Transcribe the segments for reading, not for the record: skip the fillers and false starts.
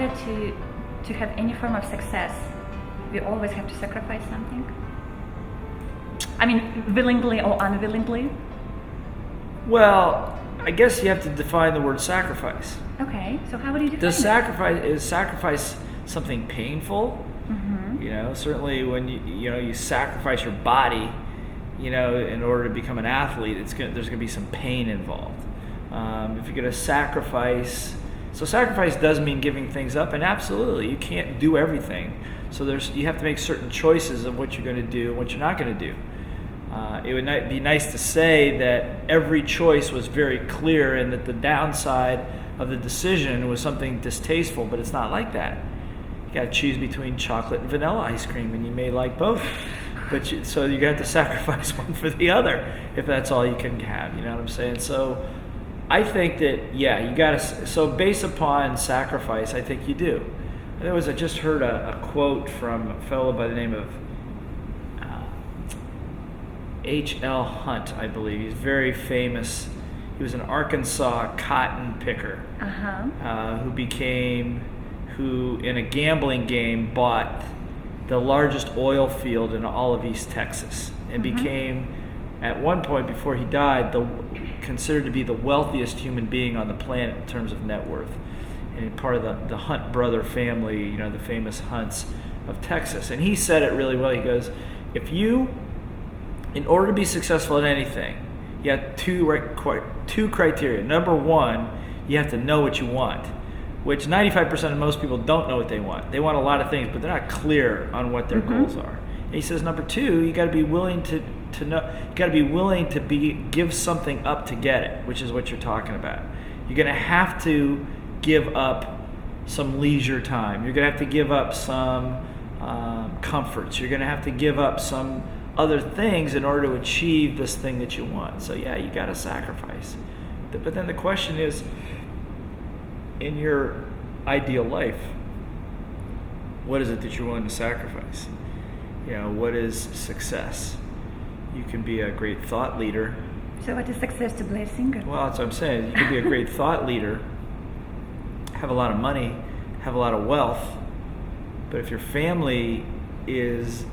order to have any form of success, we always have to sacrifice something? I mean, willingly or unwillingly? Well, I guess you have to define the word sacrifice. Okay, so how would you define it? Is sacrifice something painful? Mm-hmm. Certainly when you sacrifice your body, in order to become an athlete, there's going to be some pain involved. If you're going to sacrifice, so sacrifice does mean giving things up, and absolutely, you can't do everything. So you have to make certain choices of what you're going to do and what you're not going to do. It would be nice to say that every choice was very clear and that the downside of the decision was something distasteful, but it's not like that. You got to choose between chocolate and vanilla ice cream, and you may like both. So you have to sacrifice one for the other if that's all you can have. You know what I'm saying? So I think that, you got to. So based upon sacrifice, I think you do. I just heard a quote from a fellow by the name of H.L. Hunt, I believe. He's very famous. He was an Arkansas cotton picker who in a gambling game bought the largest oil field in all of East Texas and became, at one point before he died, considered to be the wealthiest human being on the planet in terms of net worth. And part of the Hunt brother family, the famous Hunts of Texas. And he said it really well. He goes, in order to be successful at anything, you have two criteria. Number one, you have to know what you want, which 95% of most people don't know what they want. They want a lot of things, but they're not clear on what their goals are. And he says, number two, you got to be willing to know. You got to be willing to give something up to get it, which is what you're talking about. You're going to have to give up some leisure time. You're going to have to give up some comforts. You're going to have to give up some other things in order to achieve this thing that you want. So you got to sacrifice. But then the question is, in your ideal life, what is it that you're willing to sacrifice? What is success? You can be a great thought leader. So what is success to Blair Singer? Well, that's what I'm saying. You can be a great thought leader, have a lot of money, have a lot of wealth, but if your family is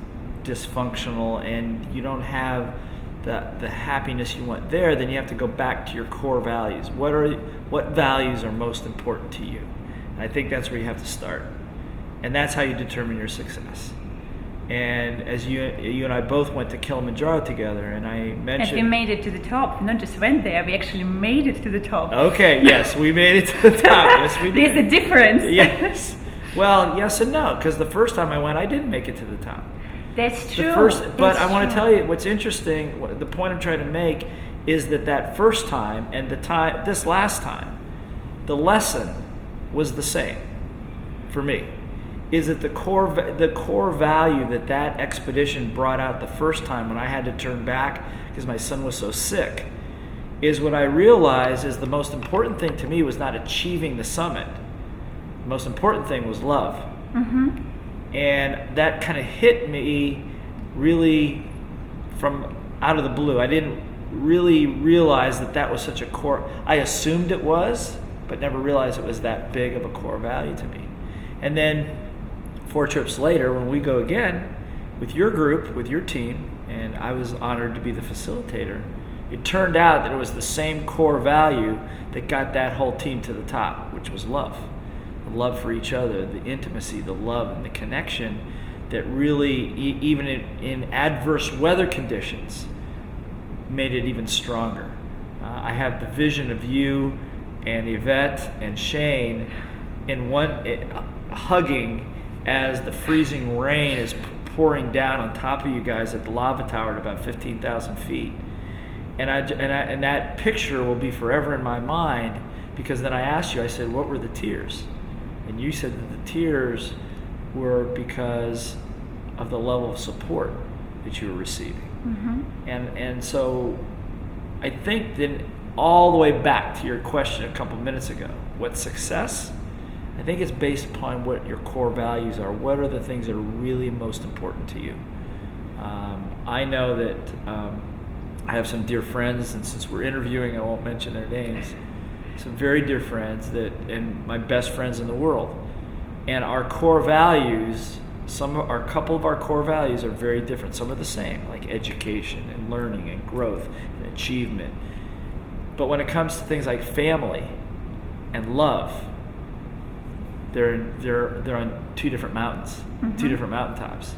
dysfunctional and you don't have the happiness you want there, then you have to go back to your core values. What values are most important to you? And I think that's where you have to start. And that's how you determine your success. And as you and I both went to Kilimanjaro together, and I mentioned... And we made it to the top. Not just went there, we actually made it to the top. Okay, yes, we made it to the top. Yes, we did. There's a difference. Yes. Well, yes and no, because the first time I went, I didn't make it to the top. That's true. But I want to tell you what's interesting. The point I'm trying to make is that first time and this last time, the lesson was the same for me. Is that the core value that expedition brought out the first time when I had to turn back because my son was so sick, is what I realized is the most important thing to me was not achieving the summit. The most important thing was love. Mm-hmm. And that kind of hit me really from out of the blue. I didn't really realize that was such a core. I assumed it was, but never realized it was that big of a core value to me. And then 4 trips later, when we go again with your group, with your team, and I was honored to be the facilitator, it turned out that it was the same core value that got that whole team to the top, which was love. The love for each other, the intimacy, the love, and the connection that really, even in adverse weather conditions, made it even stronger. I have the vision of you and Yvette and Shane hugging as the freezing rain is pouring down on top of you guys at the lava tower at about 15,000 feet. And that picture will be forever in my mind, because then I asked you, I said, what were the tears? And you said that the tears were because of the level of support that you were receiving. Mm-hmm. And so I think then all the way back to your question a couple minutes ago, what's success? I think it's based upon what your core values are. What are the things that are really most important to you? I know that I have some dear friends, and since we're interviewing, I won't mention their names, some very dear friends and my best friends in the world, And our core values, a couple of our core values are very different. Some are the same, like education and learning and growth and achievement. But when it comes to things like family and love, they're on two different mountains, two different mountaintops.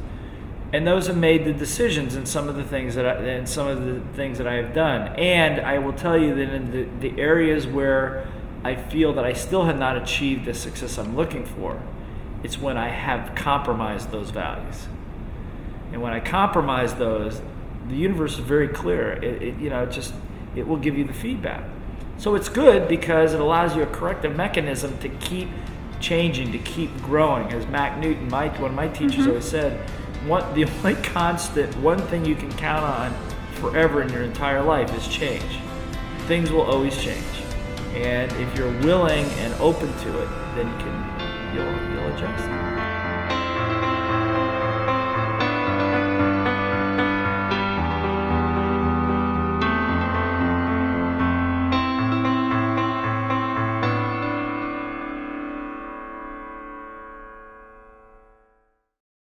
And those have made the decisions in some of the things that I have done. And I will tell you that in the areas where I feel that I still have not achieved the success I'm looking for, it's when I have compromised those values. And when I compromise those, the universe is very clear. It will give you the feedback. So it's good because it allows you a corrective mechanism to keep changing, to keep growing. As Mac Newton, one of my teachers always said, the only constant, one thing you can count on forever in your entire life is change. Things will always change. And if you're willing and open to it, then you'll adjust.